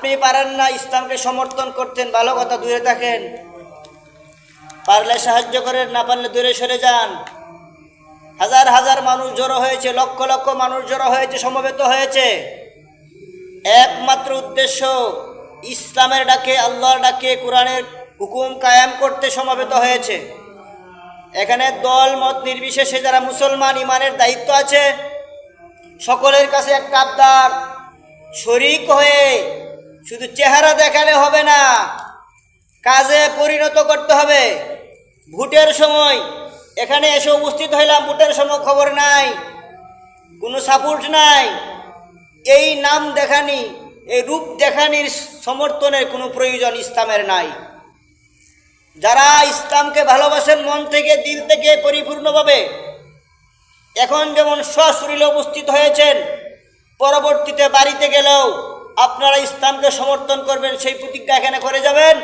আপনি পারেন না ইসলামকে সমর্থন করতেন, ভালো কথা, দূরে থাকেন, পারলে সাহায্য করেন, না পারলে দূরে সরে যান। হাজার হাজার মানুষ জড়ো হয়েছে, লক্ষ লক্ষ মানুষ জড়ো হয়েছে, সমবেত হয়েছে, একমাত্র উদ্দেশ্য ইসলামের ডাকে, আল্লাহর ডাকে, কোরআনের হুকুম কায়েম করতে সমবেত হয়েছে। এখানে দল মত নির্বিশেষে যারা মুসলমান ইমানের দায়িত্ব আছে, সকলের কাছে একটা আবদার, শরীক হয়ে শুধু চেহারা দেখালে হবে না, কাজে পরিণত করতে হবে। ভোটের সময় এখানে এসে উপস্থিত হইলাম, ভোটের সময় খবর নাই, কোনো সাপোর্ট নাই, এই নাম দেখানি, এই রূপ দেখানির সমর্থনের কোনো প্রয়োজন ইসলামের নাই। যারা ইসলামকে ভালোবাসেন মন থেকে, দিল থেকে, পরিপূর্ণভাবে, এখন যেমন সশরীরে উপস্থিত হয়েছেন, পরবর্তীতে বাড়িতে গেলেও আপনারা ইসলামকে সমর্থন করবেন, সেই প্রতিজ্ঞা এখানে করে যাবেন।